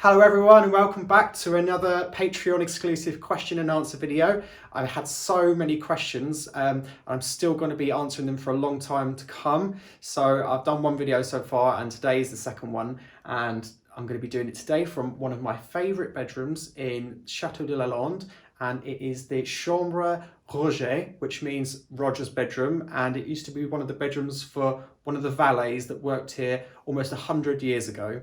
Hello everyone and welcome back to another Patreon exclusive question and answer video. I've had so many questions I'm still going to be answering them for a long time to come. So I've done one video so far and today is the second one, and I'm going to be doing it today from one of my favourite bedrooms in Chateau de Lalande, and it is the Chambre Roger, which means Roger's bedroom, and it used to be one of the bedrooms for one of the valets that worked here almost 100 years ago.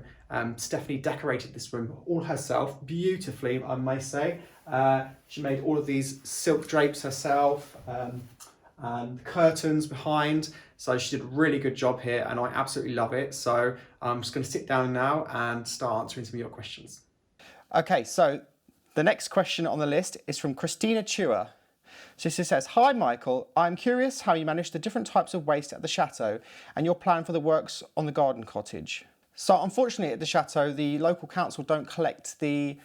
Stephanie decorated this room all herself, beautifully, I may say. She made all of these silk drapes herself, and curtains behind. So she did a really good job here and I absolutely love it. So I'm just going to sit down now and start answering some of your questions. Okay, so the next question on the list is from Christina Chua. So she says, "Hi Michael, I'm curious how you manage the different types of waste at the chateau and your plan for the works on the garden cottage." So unfortunately at the chateau, the local council don't collect the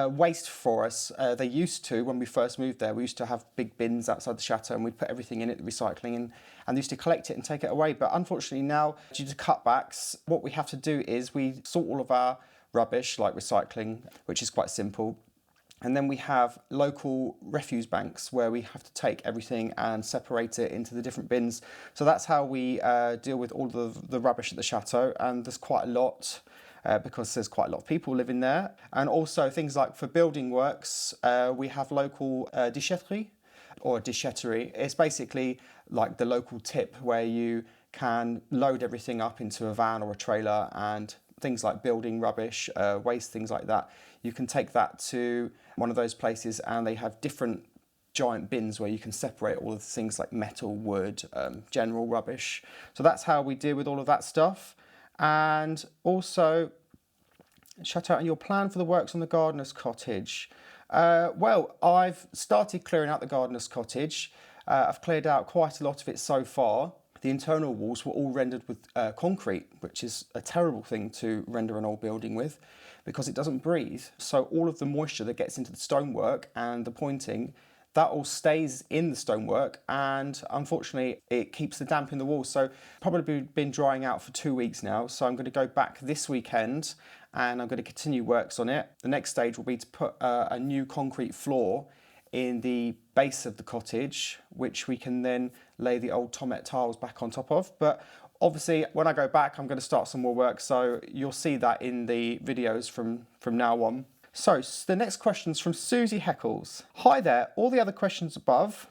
waste for us. They used to when we first moved there. We used to have big bins outside the chateau and we'd put everything in it, recycling, and they used to collect it and take it away. But unfortunately now, due to cutbacks, what we have to do is we sort all of our rubbish, like recycling, which is quite simple. And then we have local refuse banks where we have to take everything and separate it into the different bins. So that's how we deal with all the rubbish at the chateau. And there's quite a lot because there's quite a lot of people living there. And also things like for building works, we have local déchetterie or déchetterie. It's basically like the local tip where you can load everything up into a van or a trailer, and things like building rubbish, waste, things like that. You can take that to one of those places and they have different giant bins where you can separate all of the things like metal, wood, general rubbish. So that's how we deal with all of that stuff. And also, shout out on your plan for the works on the gardener's cottage. Well, I've started clearing out the gardener's cottage. I've cleared out quite a lot of it so far. The internal walls were all rendered with concrete, which is a terrible thing to render an old building with because it doesn't breathe. So all of the moisture that gets into the stonework and the pointing, that all stays in the stonework, and unfortunately it keeps the damp in the walls. So probably been drying out for 2 weeks now. So I'm going to go back this weekend and I'm going to continue works on it. The next stage will be to put a new concrete floor in the base of the cottage, which we can then lay the old Tomette tiles back on top of. But obviously when I go back, I'm going to start some more work, so you'll see that in the videos from now on. So the next question is from Susie Heckles. "Hi there, all the other questions above.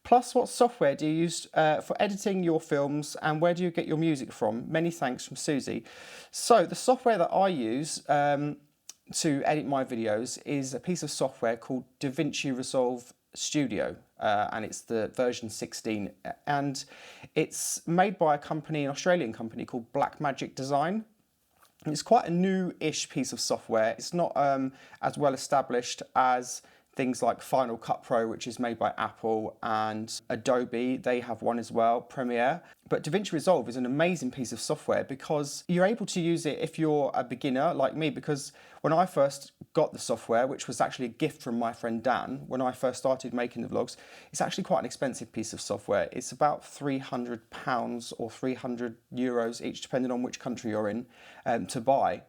Plus, what software do you use for editing your films and where do you get your music from? Many thanks," from Susie. So the software that I use to edit my videos is a piece of software called DaVinci Resolve Studio, and it's the version 16, and it's made by a company, an Australian company called Blackmagic Design. It's quite a new-ish piece of software. It's not as well established as things like Final Cut Pro, which is made by Apple, and Adobe, they have one as well, Premiere. But DaVinci Resolve is an amazing piece of software because you're able to use it if you're a beginner like me, because when I first got the software, which was actually a gift from my friend Dan, when I first started making the vlogs, it's actually quite an expensive piece of software. It's about £300 or €300 each, depending on which country you're in, to buy.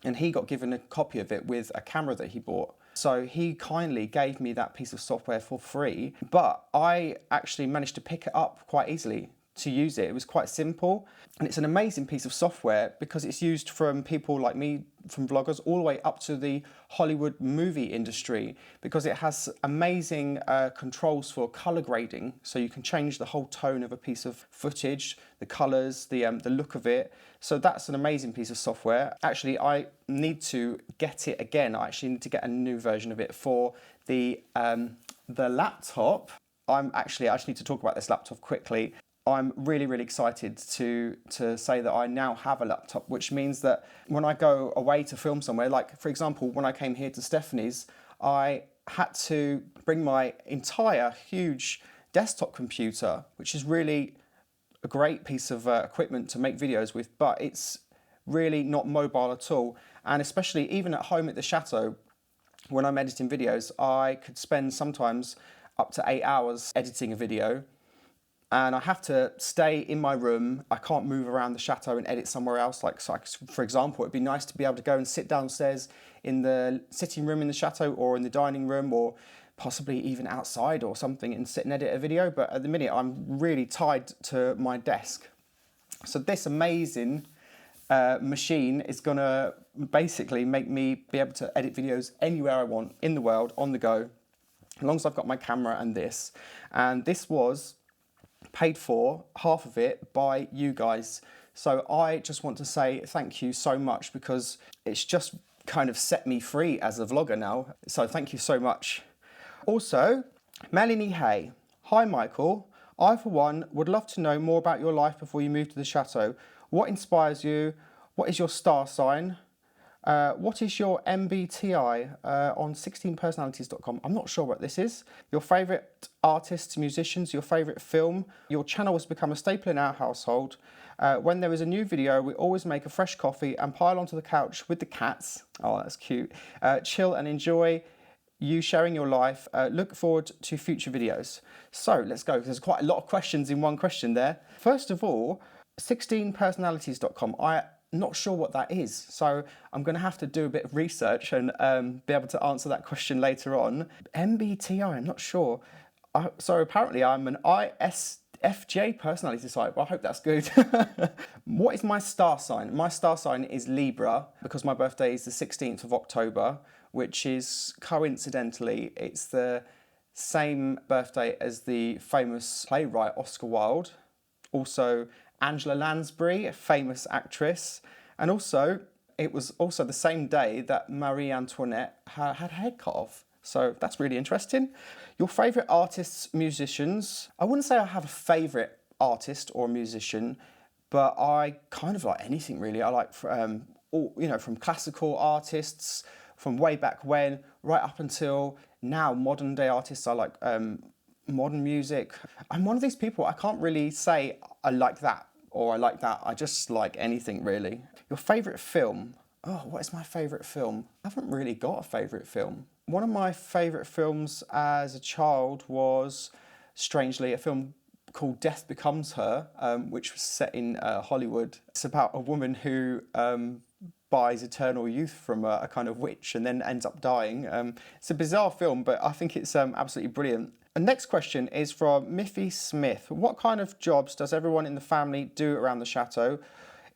And he got given a copy of it with a camera that he bought. So he kindly gave me that piece of software for free, but I actually managed to pick it up quite easily to use it. It was quite simple, and it's an amazing piece of software because it's used from people like me, from vloggers, all the way up to the Hollywood movie industry, because it has amazing controls for color grading, so you can change the whole tone of a piece of footage, the colors, the look of it. So that's an amazing piece of software. Actually, I need to get it again. I actually need to get a new version of it for the laptop. I just need to talk about this laptop quickly. I'm really, really excited to say that I now have a laptop, which means that when I go away to film somewhere, like for example, when I came here to Stephanie's, I had to bring my entire huge desktop computer, which is really a great piece of equipment to make videos with, but it's really not mobile at all. And especially even at home at the chateau, when I'm editing videos, I could spend sometimes up to 8 hours editing a video. and I have to stay in my room. I can't move around the chateau and edit somewhere else. Like, so for example, it'd be nice to be able to go and sit downstairs in the sitting room in the chateau, or in the dining room, or possibly even outside or something, and sit and edit a video. But at the minute, I'm really tied to my desk. So this amazing machine is gonna basically make me be able to edit videos anywhere I want in the world, on the go, as long as I've got my camera and this. And this was paid for, half of it, by you guys. So I just want to say thank you so much, because it's just kind of set me free as a vlogger now. So thank you so much. Also, Melanie Hay. Hi Michael. I, for one, would love to know more about your life before you move to the chateau. What inspires you? What is your star sign? What is your MBTI on 16personalities.com? I'm not sure what this is. Your favourite artists, musicians, your favourite film. Your channel has become a staple in our household. When there is a new video, we always make a fresh coffee and pile onto the couch with the cats. Oh, that's cute. Chill and enjoy you sharing your life. Look forward to future videos. So let's go. There's quite a lot of questions in one question there. First of all, 16personalities.com. I'm not sure what that is, so I'm going to have to do a bit of research and be able to answer that question later on. MBTI, I'm not sure. So apparently I'm an ISFJ personality type. Well, I hope that's good. What is my star sign? My star sign is Libra, because my birthday is the 16th of October, which is coincidentally, it's the same birthday as the famous playwright Oscar Wilde. Also, Angela Lansbury, a famous actress. And also, it was also the same day that Marie Antoinette had her head cut off. So that's really interesting. Your favourite artists, musicians. I wouldn't say I have a favourite artist or musician, but I kind of like anything really. I like, from classical artists from way back when, right up until now, modern day artists. I like modern music. I'm one of these people, I can't really say I like that or I like that. I just like anything really. Your favourite film? Oh, what is my favourite film? I haven't really got a favourite film. One of my favourite films as a child was, strangely, a film called Death Becomes Her, which was set in Hollywood. It's about a woman who buys eternal youth from a kind of witch and then ends up dying. It's a bizarre film, but I think it's absolutely brilliant. The next question is from Miffy Smith. What kind of jobs does everyone in the family do around the chateau?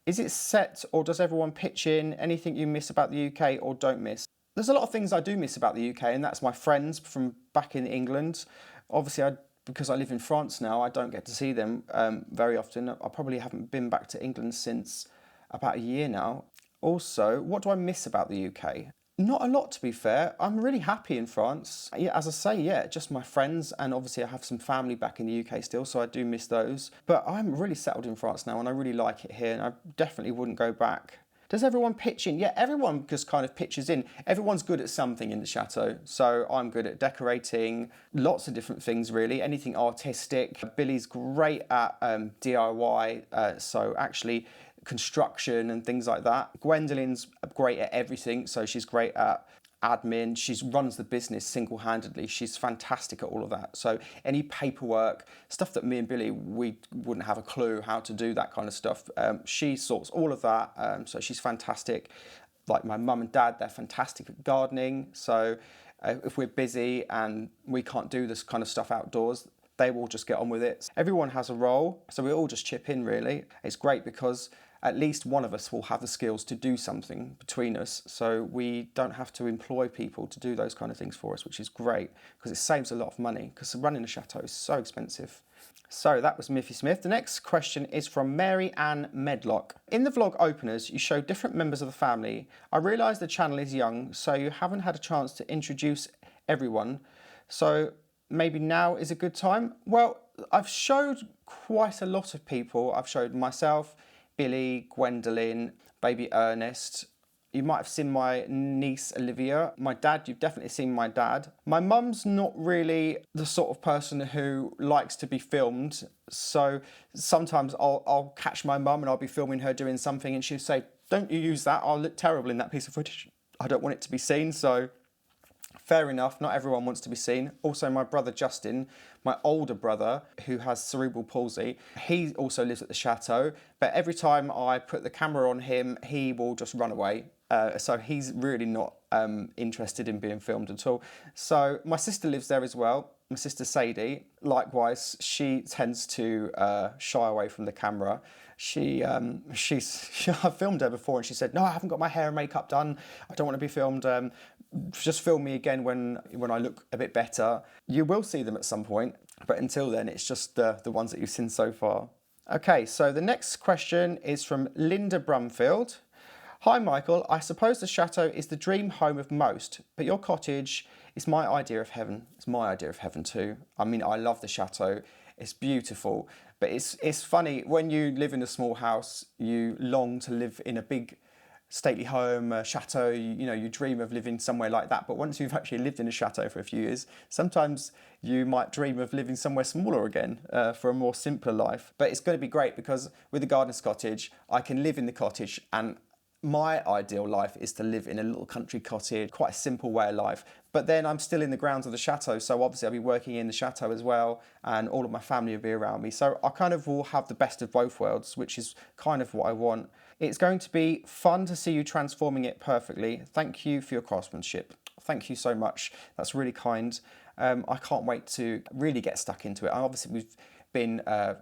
Is it set, or does everyone pitch in? Anything you miss about the UK or don't miss? There's a lot of things I do miss about the UK, and that's my friends from back in England. Obviously, because I live in France now, I don't get to see them very often. I probably haven't been back to England since about a year now. Also, what do I miss about the UK? Not a lot, to be fair. I'm really happy in France. Yeah, as I say, yeah, just my friends, and obviously I have some family back in the UK still, so I do miss those. But I'm really settled in France now, and I really like it here, and I definitely wouldn't go back. Does everyone pitch in? Yeah, everyone just kind of pitches in. Everyone's good at something in the chateau. So I'm good at decorating, lots of different things really, anything artistic. Billy's great at DIY, so actually construction and things like that. Gwendolyn's great at everything, so she's great at admin. She runs the business single-handedly. She's fantastic at all of that. So any paperwork, stuff that me and Billy, we wouldn't have a clue how to do, that kind of stuff. She sorts all of that, so she's fantastic. Like my mum and dad, they're fantastic at gardening. So if we're busy and we can't do this kind of stuff outdoors, they will just get on with it. Everyone has a role, so we all just chip in really. It's great because at least one of us will have the skills to do something between us, so we don't have to employ people to do those kind of things for us, which is great because it saves a lot of money, because running a chateau is so expensive. So that was Miffy Smith. The next question is from Mary Ann Medlock. In the vlog openers, you show different members of the family. I realise the channel is young, so you haven't had a chance to introduce everyone. So maybe now is a good time? Well, I've showed quite a lot of people. I've showed myself, Billy, Gwendolyn, baby Ernest. You might have seen my niece Olivia. My dad, you've definitely seen my dad. My mum's not really the sort of person who likes to be filmed. So sometimes I'll catch my mum and I'll be filming her doing something and she'll say, "Don't you use that, I'll look terrible in that piece of footage. I don't want it to be seen." So Fair enough, not everyone wants to be seen. Also, my brother Justin, my older brother, who has cerebral palsy, he also lives at the chateau. But every time I put the camera on him, he will just run away. So he's really not interested in being filmed at all. So my sister lives there as well. My sister Sadie, likewise, she tends to shy away from the camera. I filmed her before and she said, no, I haven't got my hair and makeup done. I don't want to be filmed. Just film me again when I look a bit better. You will see them at some point, but until then, it's just the ones that you've seen so far. Okay, so the next question is from Linda Brumfield. Hi Michael, I suppose the chateau is the dream home of most, but your cottage is my idea of heaven. It's my idea of heaven too. I mean, I love the chateau. It's beautiful, but it's funny, when you live in a small house, you long to live in a big stately home, a chateau, you dream of living somewhere like that. But once you've actually lived in a chateau for a few years, sometimes you might dream of living somewhere smaller again for a more simpler life. But it's going to be great because with the gardener's cottage, I can live in the cottage, and my ideal life is to live in a little country cottage, quite a simple way of life. But then I'm still in the grounds of the chateau, so obviously I'll be working in the chateau as well, and all of my family will be around me. So I kind of will have the best of both worlds, which is kind of what I want. It's going to be fun to see you transforming it perfectly. Thank you for your craftsmanship. Thank you so much. That's really kind. I can't wait to really get stuck into it. Obviously, we've been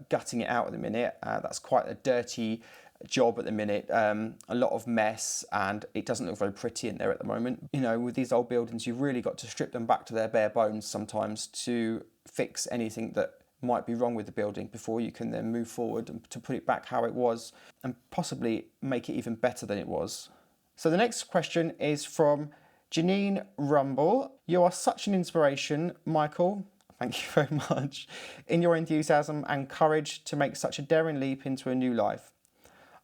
gutting it out at the minute. That's quite a dirty job at the minute, a lot of mess, and it doesn't look very pretty in there at the moment. With these old buildings, you've really got to strip them back to their bare bones sometimes to fix anything that might be wrong with the building before you can then move forward and to put it back how it was and possibly make it even better than it was. So the next question is from Janine Rumble. You are such an inspiration, Michael. Thank you very much. In your enthusiasm and courage to make such a daring leap into a new life.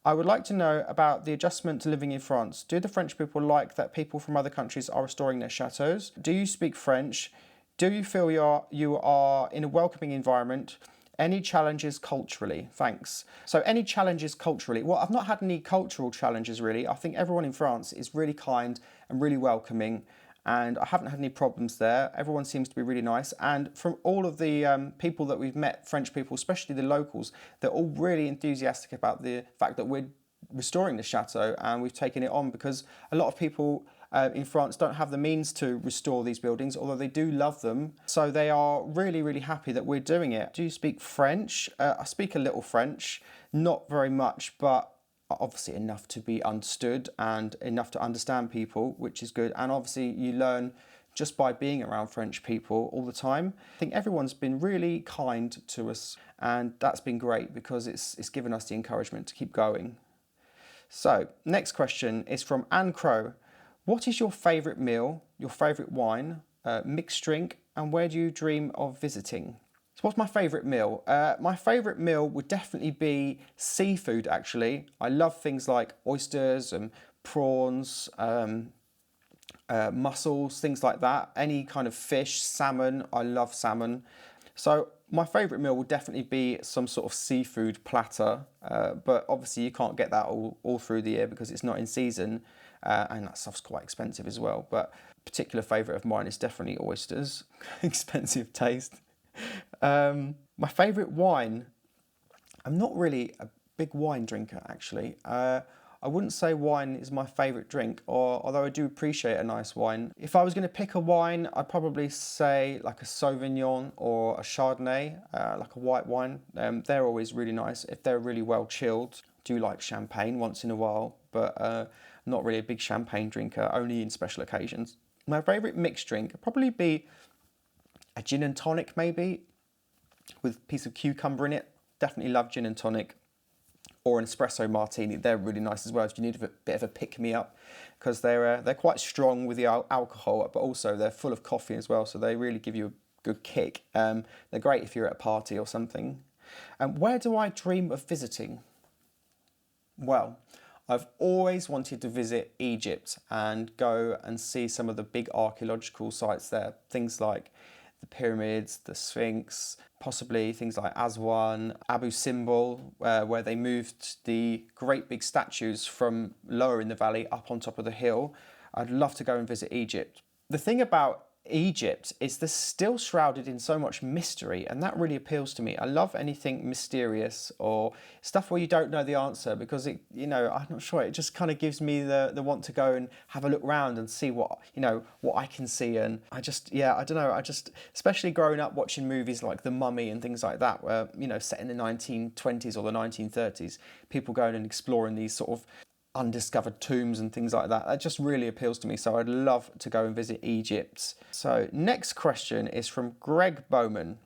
I would like to know about the adjustment to living in France. Do the French people like that people from other countries are restoring their chateaux? Do you speak French? Do you feel you are in a welcoming environment? Any challenges culturally? Thanks. So any challenges culturally? Well, I've not had any cultural challenges really. I think everyone in France is really kind and really welcoming, and I haven't had any problems there. Everyone seems to be really nice, and from all of the people that we've met, French people, especially the locals, they're all really enthusiastic about the fact that we're restoring the chateau and we've taken it on, because a lot of people in France don't have the means to restore these buildings, although they do love them. So they are really, really happy that we're doing it. Do you speak French? I speak a little French, not very much, but obviously enough to be understood and enough to understand people, which is good. And obviously you learn just by being around French people all the time. I think everyone's been really kind to us, and that's been great because it's given us the encouragement to keep going. So next question is from Anne Crow. What is your favourite meal, your favourite wine, mixed drink, and where do you dream of visiting? So what's my favourite meal? My favourite meal would definitely be seafood, actually. I love things like oysters and prawns, mussels, things like that. Any kind of fish, salmon, I love salmon. So my favourite meal would definitely be some sort of seafood platter, but obviously you can't get that all through the year because it's not in season. And that stuff's quite expensive as well. But a particular favourite of mine is definitely oysters. Expensive taste. My favourite wine, I'm not really a big wine drinker actually. I wouldn't say wine is my favourite drink, although I do appreciate a nice wine. If I was going to pick a wine, I'd probably say like a Sauvignon or a Chardonnay, like a white wine. They're always really nice if they're really well chilled. Do like champagne once in a while, but not really a big champagne drinker, only in special occasions. My favourite mixed drink would probably be a gin and tonic maybe, with a piece of cucumber in it. Definitely love gin and tonic. Or an espresso martini, they're really nice as well if you need a bit of a pick-me-up, because they're quite strong with the alcohol, but also they're full of coffee as well, so they really give you a good kick. They're great if you're at a party or something. Where do I dream of visiting? Well, I've always wanted to visit Egypt and go and see some of the big archaeological sites there. Things like the pyramids, the Sphinx, possibly things like Aswan, Abu Simbel, where they moved the great big statues from lower in the valley up on top of the hill. I'd love to go and visit Egypt. The thing about Egypt is they're still shrouded in so much mystery, and that really appeals to me. I love anything mysterious or stuff where you don't know the answer, because it, I'm not sure, it just kind of gives me the want to go and have a look around and see what I can see. And I don't know, especially growing up watching movies like The Mummy and things like that, where set in the 1920s or the 1930s, people going and exploring these sort of undiscovered tombs and things like that. That just really appeals to me, so I'd love to go and visit Egypt. So next question is from Greg Bowman.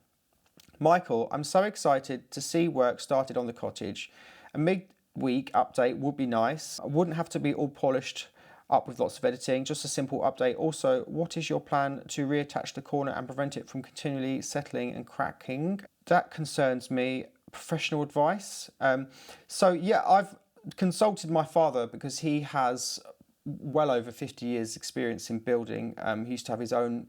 Michael, I'm so excited to see work started on the cottage. A mid-week update would be nice. I wouldn't have to be all polished up with lots of editing, just a simple update. Also, what is your plan to reattach the corner and prevent it from continually settling and cracking? That concerns me. Professional advice. I've consulted my father, because he has well over 50 years experience in building. He used to have his own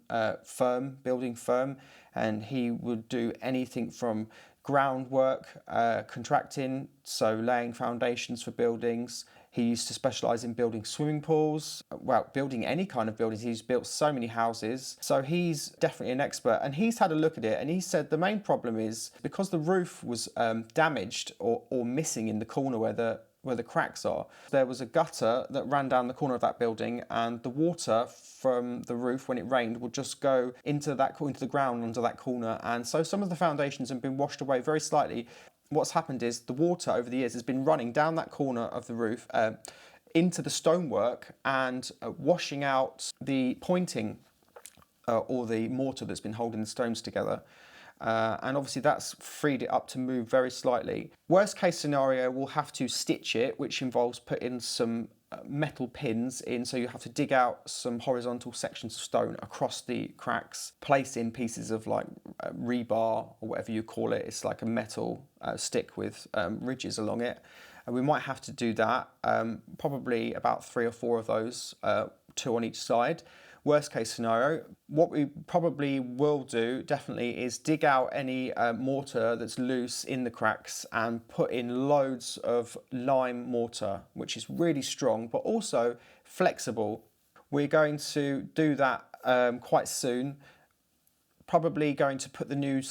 building firm, and he would do anything from groundwork, contracting, so laying foundations for buildings. He used to specialise in building swimming pools, building any kind of buildings. He's built so many houses. So he's definitely an expert, and he's had a look at it, and he said the main problem is because the roof was damaged or missing in the corner where the cracks are. There was a gutter that ran down the corner of that building, and the water from the roof, when it rained, would just go into the ground under that corner. And so some of the foundations have been washed away very slightly. What's happened is the water over the years has been running down that corner of the roof into the stonework and washing out the pointing or the mortar that's been holding the stones together. And obviously that's freed it up to move very slightly. Worst case scenario, we'll have to stitch it, which involves putting some metal pins in, so you have to dig out some horizontal sections of stone across the cracks, place in pieces of like rebar or whatever you call it. It's like a metal stick with ridges along it, and we might have to do that, probably about 3 or 4 of those, 2 on each side. Worst case scenario, what we probably will do definitely is dig out any mortar that's loose in the cracks and put in loads of lime mortar, which is really strong but also flexible. We're going to do that quite soon. Probably going to put the new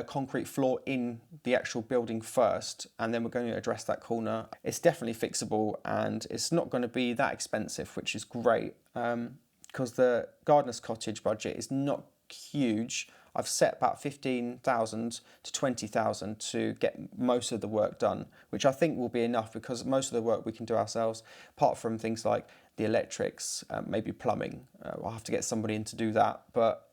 concrete floor in the actual building first, and then we're going to address that corner. It's definitely fixable, and it's not going to be that expensive, which is great. Because the gardener's cottage budget is not huge. I've set about 15,000 to 20,000 to get most of the work done, which I think will be enough, because most of the work we can do ourselves, apart from things like the electrics, maybe plumbing. I'll have to get somebody in to do that, but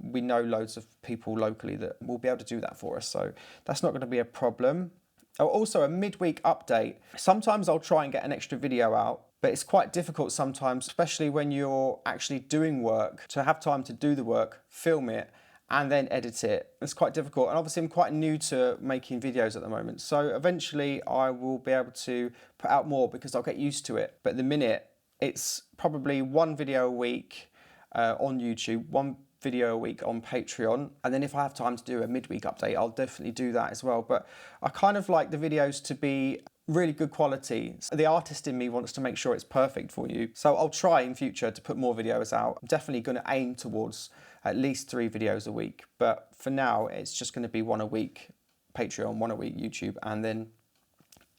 we know loads of people locally that will be able to do that for us, so that's not going to be a problem. Also, a midweek update. Sometimes I'll try and get an extra video out, but it's quite difficult sometimes, especially when you're actually doing work, to have time to do the work, film it, and then edit it. It's quite difficult, and obviously I'm quite new to making videos at the moment, so eventually I will be able to put out more because I'll get used to it. But at the minute, it's probably 1 video a week on YouTube, 1 video a week on Patreon, and then if I have time to do a midweek update, I'll definitely do that as well. But I kind of like the videos to be really good quality. So the artist in me wants to make sure it's perfect for you, so I'll try in future to put more videos out. I'm definitely going to aim towards at least 3 videos a week, but for now it's just going to be 1 a week Patreon, 1 a week YouTube, and then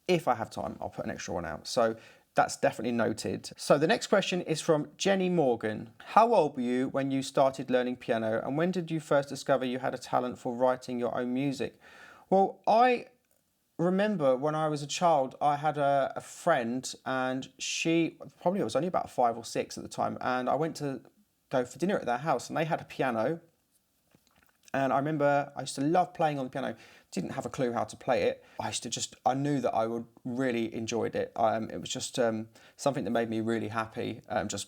if I have time I'll put an extra one out. So that's definitely noted. So the next question is from Jenny Morgan. How old were you when you started learning piano, and when did you first discover you had a talent for writing your own music? Well, I remember when I was a child, I had a friend, and she probably was only about 5 or 6 at the time, and I went to go for dinner at their house, and they had a piano, and I remember I used to love playing on the piano. Didn't have a clue how to play it. I knew that I would really enjoyed it. It was just something that made me really happy, just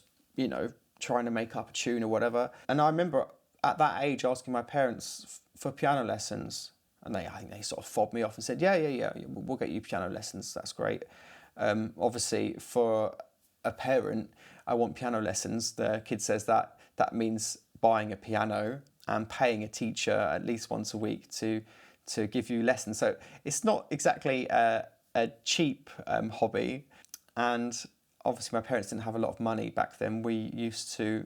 trying to make up a tune or whatever. And I remember at that age asking my parents for piano lessons, and I think they sort of fobbed me off and said, yeah, we'll get you piano lessons, that's great. Obviously, for a parent, I want piano lessons. The kid says that means buying a piano and paying a teacher at least once a week to give you lessons. So it's not exactly a cheap hobby. And obviously my parents didn't have a lot of money back then. We used to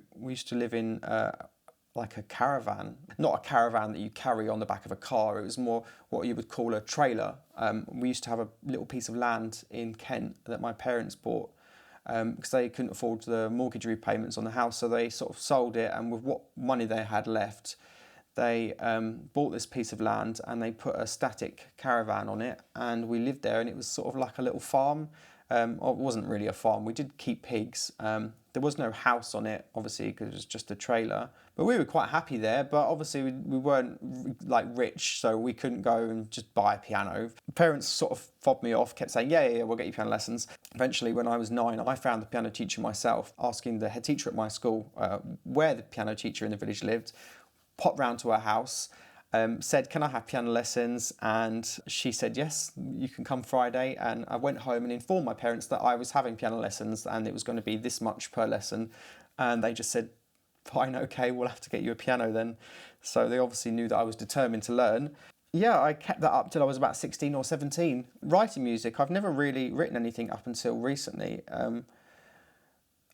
live in like a caravan, not a caravan that you carry on the back of a car. It was more what you would call a trailer. We used to have a little piece of land in Kent that my parents bought because they couldn't afford the mortgage repayments on the house, so they sort of sold it, and with what money they had left, they bought this piece of land and they put a static caravan on it, and we lived there, and it was sort of like a little farm. Or it wasn't really a farm. We did keep pigs. There was no house on it, obviously, because it was just a trailer. But we were quite happy there. But obviously, we weren't like rich, so we couldn't go and just buy a piano. Parents sort of fobbed me off, kept saying, yeah, we'll get you piano lessons. Eventually, when I was 9, I found the piano teacher myself, asking the head teacher at my school where the piano teacher in the village lived. Popped round to her house. Said, can I have piano lessons? And she said, yes, you can come Friday. And I went home and informed my parents that I was having piano lessons and it was going to be this much per lesson. And they just said, fine, okay, we'll have to get you a piano then. So they obviously knew that I was determined to learn. Yeah, I kept that up till I was about 16 or 17. Writing music, I've never really written anything up until recently. And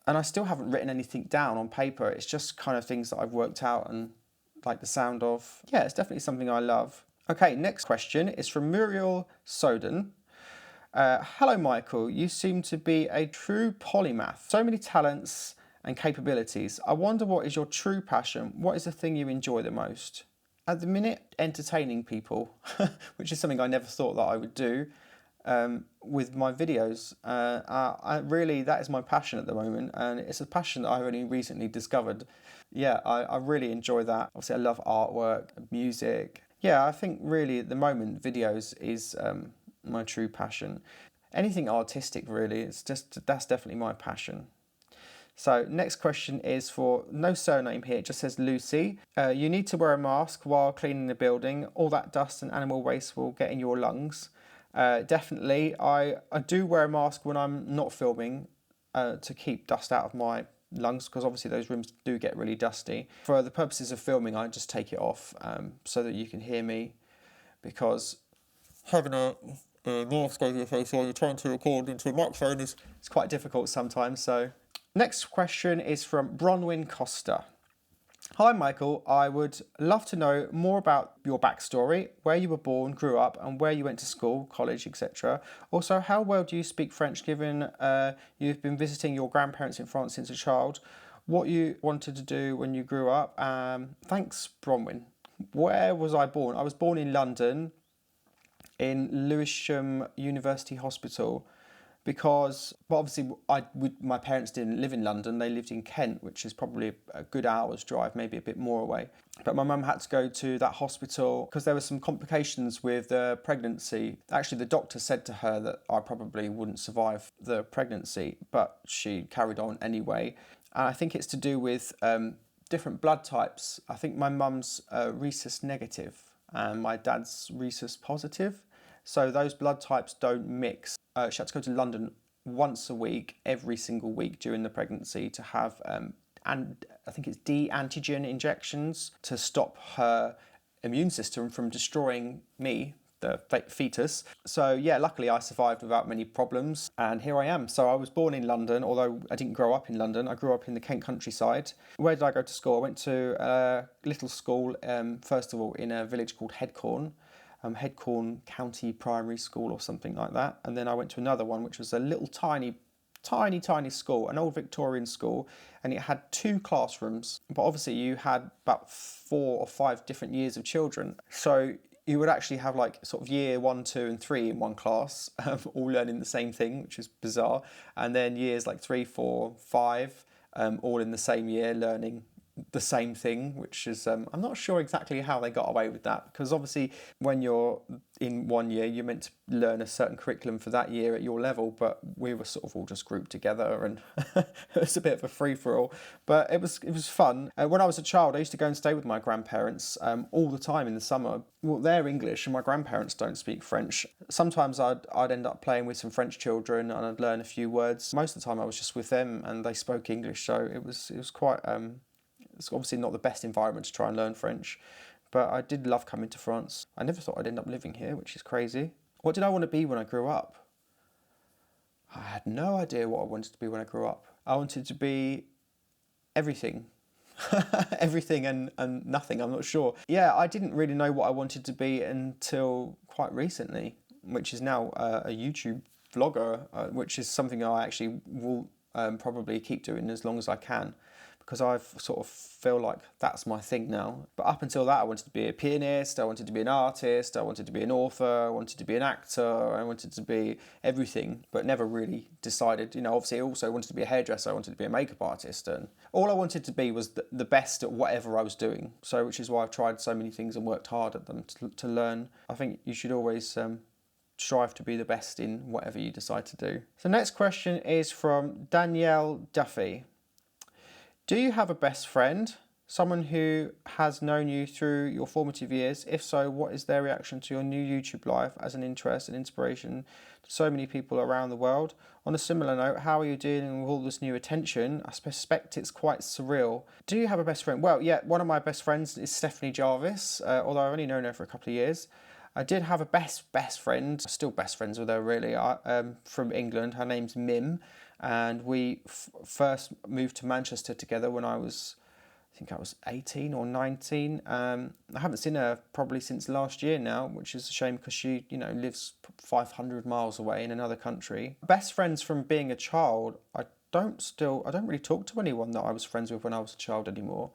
I still haven't written anything down on paper. It's just kind of things that I've worked out and like the sound of. Yeah, it's definitely something I love. Okay, next question is from Muriel Soden. Hello, Michael. You seem to be a true polymath. So many talents and capabilities. I wonder what is your true passion? What is the thing you enjoy the most? At the minute, entertaining people, which is something I never thought that I would do with my videos. Really, that is my passion at the moment, and it's a passion that I've only recently discovered. Yeah, I really enjoy that. Obviously, I love artwork, music. Yeah, I think really at the moment, videos is my true passion. Anything artistic, really, that's definitely my passion. So next question is for no surname here, it just says Lucy. You need to wear a mask while cleaning the building. All that dust and animal waste will get in your lungs. Definitely, I do wear a mask when I'm not filming to keep dust out of my lungs, because obviously those rooms do get really dusty. For the purposes of filming, I just take it off so that you can hear me, because having a mask over your face while you're trying to record into a microphone is quite difficult sometimes. So next question is from Bronwyn Costa. Hi Michael, I would love to know more about your backstory, where you were born, grew up, and where you went to school, college, etc. Also, how well do you speak French, given you've been visiting your grandparents in France since a child? What you wanted to do when you grew up? Thanks, Bronwyn. Where was I born? I was born in London, in Lewisham University Hospital. Because, well, obviously, my parents didn't live in London. They lived in Kent, which is probably a good hour's drive, maybe a bit more away. But my mum had to go to that hospital because there were some complications with the pregnancy. Actually, the doctor said to her that I probably wouldn't survive the pregnancy, but she carried on anyway. And I think it's to do with different blood types. I think my mum's rhesus negative and my dad's rhesus positive. So those blood types don't mix. She had to go to London once a week, every single week during the pregnancy, to have, and I think it's antigen injections to stop her immune system from destroying me, the fetus. So yeah, luckily I survived without many problems, and here I am. So I was born in London, although I didn't grow up in London. I grew up in the Kent countryside. Where did I go to school? I went to a little school, first of all, in a village called Headcorn. Headcorn County Primary School or something like that. And then I went to another one, which was a little tiny school, an old Victorian school, and it had 2 classrooms. But obviously you had about 4 or 5 different years of children. So you would actually have like sort of year 1, 2 and 3 in one class, all learning the same thing, which is bizarre. And then years like 3, 4, 5, all in the same year learning the same thing, which is I'm not sure exactly how they got away with that, because obviously when you're in one year you're meant to learn a certain curriculum for that year at your level, but we were sort of all just grouped together and it was a bit of a free-for-all, but it was fun. When I was a child I used to go and stay with my grandparents all the time in the summer. Well, they're English and my grandparents don't speak French. Sometimes I'd end up playing with some French children and I'd learn a few words. Most of the time I was just with them and they spoke English, so it was quite it's obviously not the best environment to try and learn French, but I did love coming to France. I never thought I'd end up living here, which is crazy. What did I want to be when I grew up? I had no idea what I wanted to be when I grew up. I wanted to be everything. Everything and nothing, I'm not sure. Yeah, I didn't really know what I wanted to be until quite recently, which is now a YouTube vlogger, which is something I actually will probably keep doing as long as I can, because I've sort of feel like that's my thing now. But up until that, I wanted to be a pianist, I wanted to be an artist, I wanted to be an author, I wanted to be an actor, I wanted to be everything, but never really decided. You know, obviously I also wanted to be a hairdresser, I wanted to be a makeup artist, and all I wanted to be was the best at whatever I was doing. So, which is why I've tried so many things and worked hard at them to learn. I think you should always strive to be the best in whatever you decide to do. So next question is from Danielle Duffy. Do you have a best friend, someone who has known you through your formative years? If so, what is their reaction to your new YouTube life as an interest and inspiration to so many people around the world? On a similar note, how are you dealing with all this new attention? I suspect it's quite surreal. Do you have a best friend? Well, yeah, one of my best friends is Stephanie Jarvis, although I've only known her for a couple of years. I did have a best friend, still best friends with her really, from England. Her name's Mim, and we first moved to Manchester together when I was 18 or 19. I haven't seen her probably since last year now, which is a shame because she, lives 500 miles away in another country. Best friends from being a child, I don't really talk to anyone that I was friends with when I was a child anymore.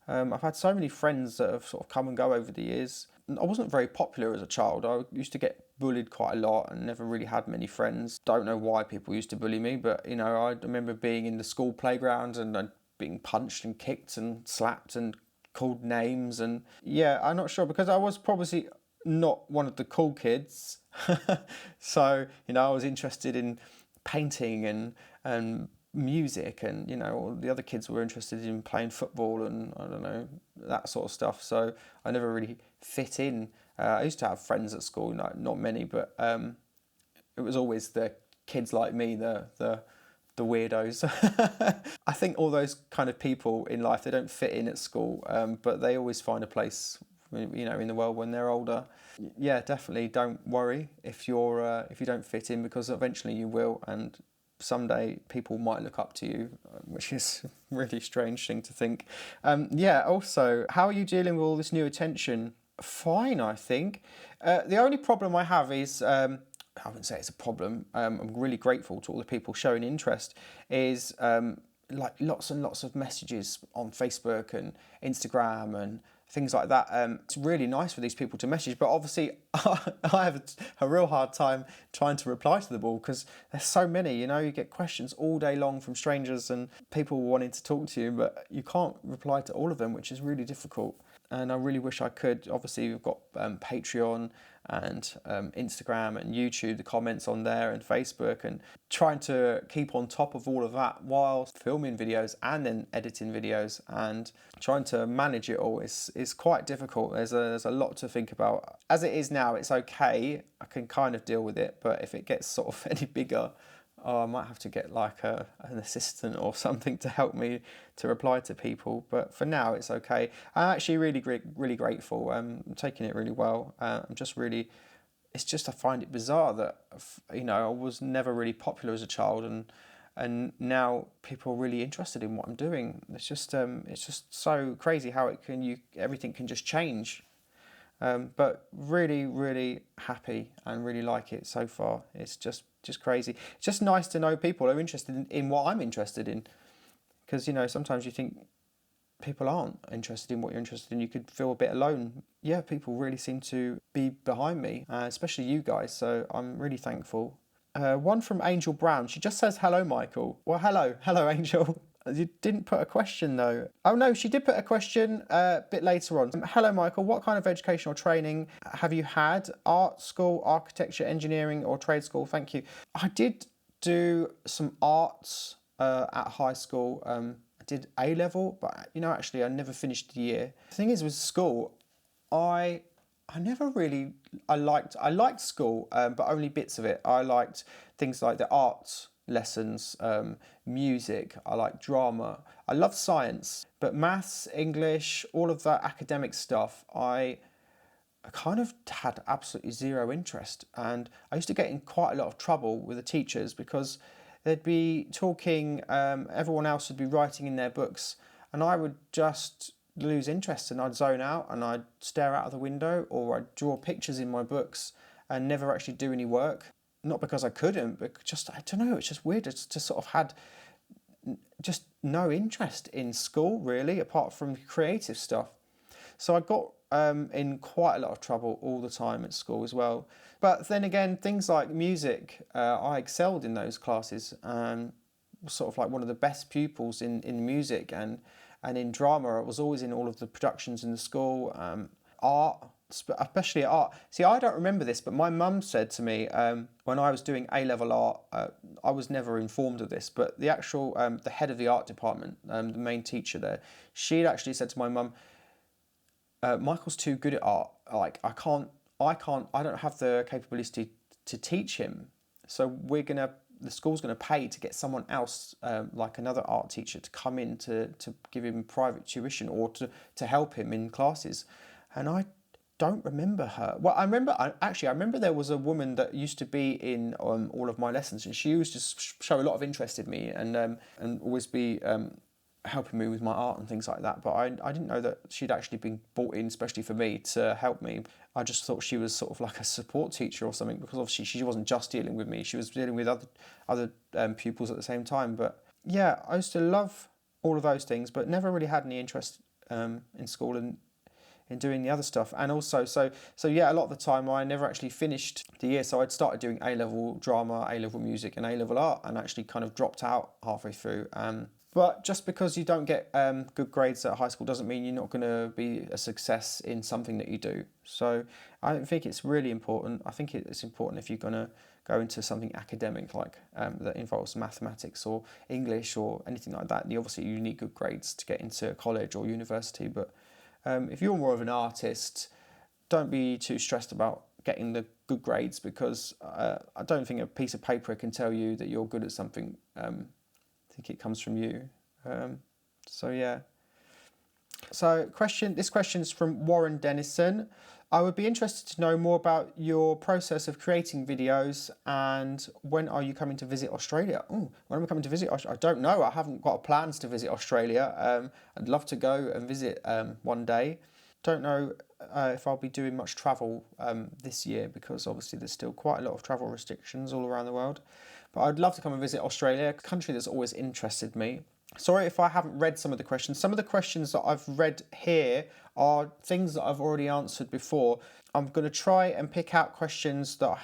I've had so many friends that have sort of come and go over the years. I wasn't very popular as a child. I used to get bullied quite a lot and never really had many friends. Don't know why people used to bully me, but I remember being in the school playground and being punched and kicked and slapped and called names. And yeah, I'm not sure, because I was probably not one of the cool kids. So, I was interested in painting and music, and all the other kids were interested in playing football and I don't know, that sort of stuff. So I never really fit in. I used to have friends at school, not many, but it was always the kids like me, the weirdos. I think all those kind of people in life, they don't fit in at school, but they always find a place, in the world when they're older. Yeah, definitely don't worry if you don't fit in, because eventually you will, and someday people might look up to you, which is a really strange thing to think. Also, how are you dealing with all this new attention? Fine, I think. The only problem I have is, I wouldn't say it's a problem, I'm really grateful to all the people showing interest, is like lots and lots of messages on Facebook and Instagram and things like that. It's really nice for these people to message, but obviously I have a real hard time trying to reply to them all, because there's so many. You get questions all day long from strangers and people wanting to talk to you, but you can't reply to all of them, which is really difficult. And I really wish I could. Obviously, we've got Patreon and Instagram and YouTube, the comments on there, and Facebook, and trying to keep on top of all of that while filming videos and then editing videos and trying to manage it all is quite difficult. There's a lot to think about. As it is now, it's okay. I can kind of deal with it, but if it gets sort of any bigger, I might have to get like an assistant or something to help me to reply to people. But for now, it's okay. I'm actually really grateful. I'm taking it really well. It's just I find it bizarre that I was never really popular as a child, and now people are really interested in what I'm doing. It's just so crazy how everything can just change. But really happy and really like it so far. It's just crazy. It's just nice to know people are interested in what I'm interested in, because sometimes you think people aren't interested in what you're interested in. You could feel a bit alone. Yeah, people really seem to be behind me, especially you guys, so I'm really thankful. One from Angel Brown. She just says, "Hello, Michael." Well, hello, Angel. You didn't put a question though. Oh no, she did put a question a bit later on. Hello, Michael. What kind of educational training have you had? Art school, architecture, engineering, or trade school? Thank you. I did do some arts at high school. I did A level, but actually I never finished the year. The thing is with school, I liked school, but only bits of it. I liked things like the arts lessons, music, I like drama, I love science, but maths, English, all of that academic stuff, I I kind of had absolutely zero interest, and I used to get in quite a lot of trouble with the teachers because they'd be talking, everyone else would be writing in their books, and I would just lose interest and I'd zone out and I'd stare out of the window, or I'd draw pictures in my books and never actually do any work. Not because I couldn't, but just, I don't know, it's just weird. It's just sort of had just no interest in school really, apart from creative stuff. So I got in quite a lot of trouble all the time at school as well. But then again, things like music, I excelled in those classes and was sort of like one of the best pupils in music and in drama. I was always in all of the productions in the school. Art, especially art. See, I don't remember this, but my mum said to me when I was doing A-level art, I was never informed of this, but the actual, the head of the art department, the main teacher there, she'd actually said to my mum, Michael's too good at art. Like I don't have the capability to teach him. So the school's gonna pay to get someone else, like another art teacher, to come in to give him private tuition or to help him in classes. And I don't remember her. Well, I remember there was a woman that used to be in all of my lessons, and she used to show a lot of interest in me and always be helping me with my art and things like that. But I didn't know that she'd actually been brought in especially for me to help me. I just thought she was sort of like a support teacher or something, because obviously she wasn't just dealing with me, she was dealing with other pupils at the same time. But yeah, I used to love all of those things, but never really had any interest in school and in doing the other stuff. And also, so yeah, a lot of the time I never actually finished the year. So I'd started doing A-level drama, A-level music and A-level art, and actually kind of dropped out halfway through. But just because you don't get good grades at high school doesn't mean you're not going to be a success in something that you do. So I think it's really important. I think it's important if you're going to go into something academic like that involves mathematics or English or anything like that. Obviously you need good grades to get into college or university, but if you're more of an artist, don't be too stressed about getting the good grades, because I don't think a piece of paper can tell you that you're good at something. I think it comes from you. So yeah. So this question is from Warren Dennison. I would be interested to know more about your process of creating videos, and when are you coming to visit Australia? Oh, when am I coming to visit Australia? I don't know. I haven't got plans to visit Australia. I'd love to go and visit one day. Don't know if I'll be doing much travel this year, because obviously there's still quite a lot of travel restrictions all around the world. But I'd love to come and visit Australia, a country that's always interested me. Sorry if I haven't read some of the questions. Some of the questions that I've read here are things that I've already answered before. I'm going to try and pick out questions that,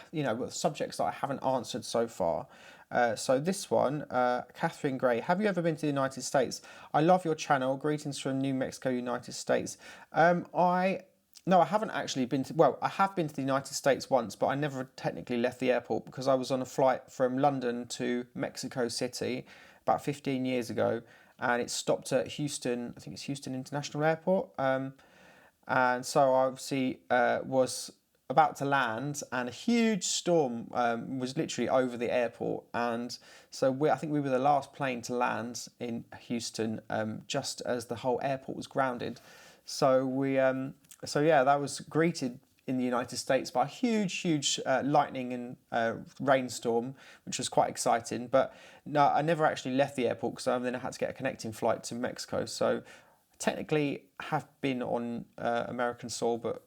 subjects that I haven't answered so far. So this one, Catherine Gray, have you ever been to the United States? I love your channel. Greetings from New Mexico, United States. No, I haven't actually been to, well, I have been to the United States once, but I never technically left the airport because I was on a flight from London to Mexico City about 15 years ago, and it stopped at Houston, I think it's Houston International Airport. And so I obviously was about to land, and a huge storm was literally over the airport, and so I think we were the last plane to land in Houston just as the whole airport was grounded. So that was greeted in the United States by a huge lightning and rainstorm, which was quite exciting. But no, I never actually left the airport because then I had to get a connecting flight to Mexico. So technically have been on American soil, but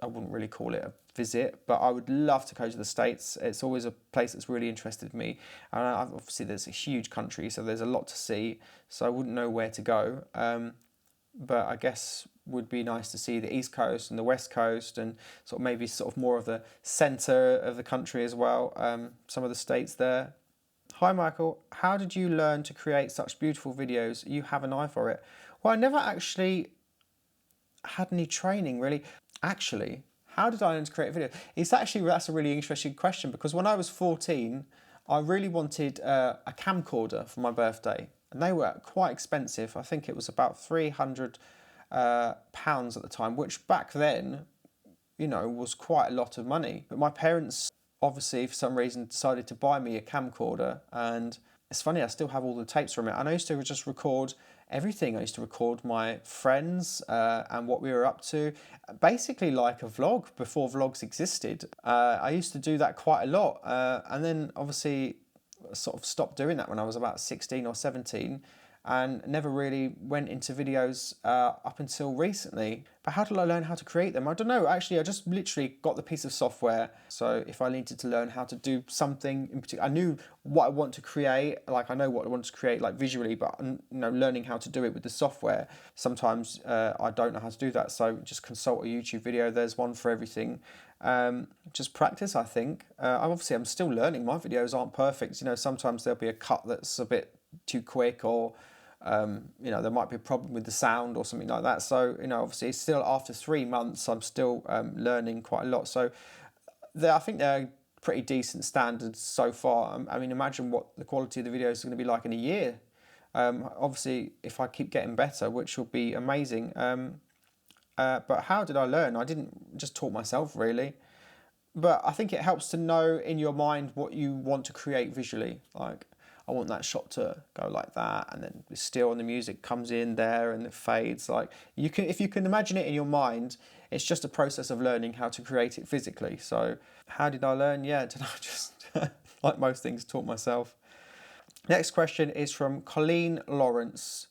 I wouldn't really call it a visit. But I would love to go to the States. It's always a place that's really interested me. And obviously there's a huge country, so there's a lot to see. So I wouldn't know where to go. But I guess would be nice to see the East Coast and the West Coast, and maybe more of the centre of the country as well, some of the states there. Hi Michael, how did you learn to create such beautiful videos? You have an eye for it. Well, I never actually had any training really. Actually, how did I learn to create videos? That's a really interesting question, because when I was 14, I really wanted a camcorder for my birthday, and they were quite expensive. I think it was about £300 at the time, which back then, was quite a lot of money. But my parents obviously for some reason decided to buy me a camcorder, and it's funny, I still have all the tapes from it, and I used to just record everything. I used to record my friends and what we were up to, basically like a vlog before vlogs existed. I used to do that quite a lot, and then obviously sort of stopped doing that when I was about 16 or 17, and never really went into videos up until recently. But how did I learn how to create them? I don't know. Actually, I just literally got the piece of software. So if I needed to learn how to do something in particular, I knew what I want to create. Like I know what I want to create, like visually, but learning how to do it with the software. Sometimes I don't know how to do that. So just consult a YouTube video. There's one for everything. Just practice, I think. I'm still learning. My videos aren't perfect. Sometimes there'll be a cut that's a bit too quick, or there might be a problem with the sound or something like that. So obviously still after 3 months I'm still learning quite a lot. So I think they're pretty decent standards so far. I mean, imagine what the quality of the videos is going to be like in a year. Obviously if I keep getting better, which will be amazing. But how did I learn? I didn't just taught myself really. But I think it helps to know in your mind what you want to create visually. Like, I want that shot to go like that, and then the still and the music comes in there and it fades. Like if you can imagine it in your mind, it's just a process of learning how to create it physically. So how did I learn? Yeah, did I just, like most things, taught myself? Next question is from Colleen Lawrence.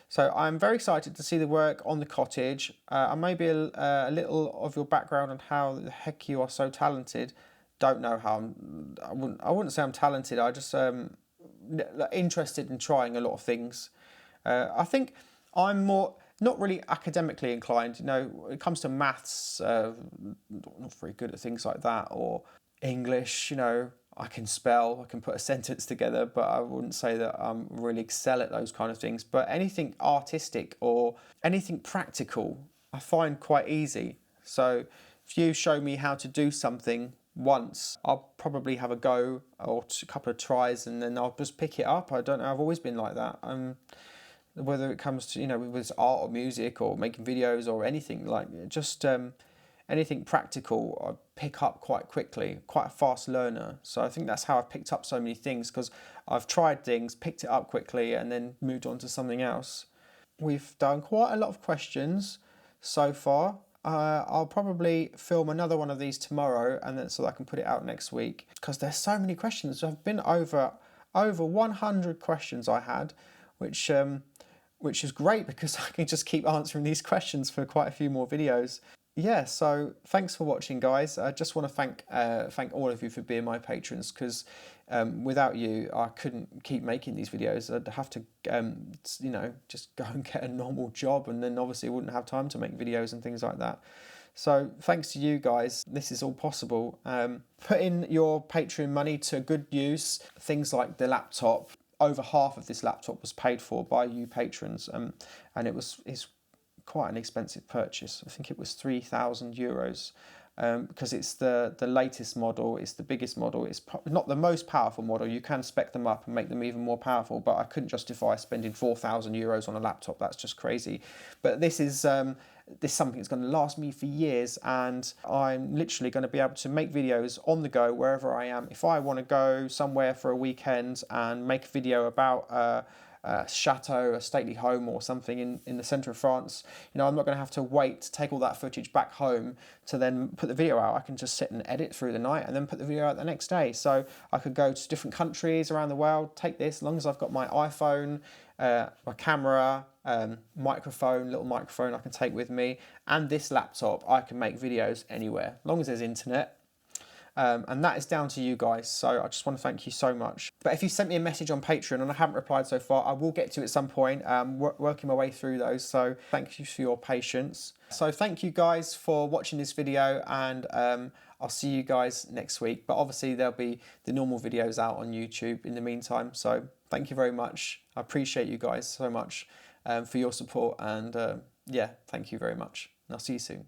So I'm very excited to see the work on the cottage. And maybe a little of your background on how the heck you are so talented. Don't know how I wouldn't say I'm talented. I just interested in trying a lot of things. I think I'm more not really academically inclined. When it comes to maths, not very good at things like that, or English. I can spell, I can put a sentence together, but I wouldn't say that I'm really excel at those kind of things. But anything artistic or anything practical, I find quite easy. So if you show me how to do something once, I'll probably have a go or a couple of tries, and then I'll just pick it up. I don't know, I've always been like that. Whether it comes to, with art or music or making videos or anything, like just anything practical, I pick up quite quickly, quite a fast learner. So I think that's how I've picked up so many things, because I've tried things, picked it up quickly, and then moved on to something else. We've done quite a lot of questions so far. I'll probably film another one of these tomorrow, and then so that I can put it out next week, because there's so many questions. I've been over 100 questions I had, which is great because I can just keep answering these questions for quite a few more videos. Yeah, so thanks for watching, guys. I just want to thank all of you for being my patrons, because without you, I couldn't keep making these videos. I'd have to, just go and get a normal job, and then obviously wouldn't have time to make videos and things like that. So thanks to you guys, this is all possible. Putting your Patreon money to good use. Things like the laptop. Over half of this laptop was paid for by you patrons, and it's quite an expensive purchase. I think it was €3,000, because it's the latest model, it's the biggest model, it's not the most powerful model. You can spec them up and make them even more powerful, but I couldn't justify spending €4,000 on a laptop. That's just crazy. But this is something that's going to last me for years, and I'm literally going to be able to make videos on the go wherever I am. If I want to go somewhere for a weekend and make a video about a chateau, a stately home or something in the centre of France, I'm not going to have to wait to take all that footage back home to then put the video out. I can just sit and edit through the night and then put the video out the next day. So I could go to different countries around the world, take this, as long as I've got my iPhone, my camera, little microphone I can take with me, and this laptop, I can make videos anywhere, as long as there's internet. And that is down to you guys, so I just want to thank you so much. But if you sent me a message on Patreon and I haven't replied so far, I will get to it at some point, working my way through those, so thank you for your patience. So thank you guys for watching this video, and I'll see you guys next week. But obviously there'll be the normal videos out on YouTube in the meantime, so thank you very much. I appreciate you guys so much for your support, and yeah, thank you very much. And I'll see you soon.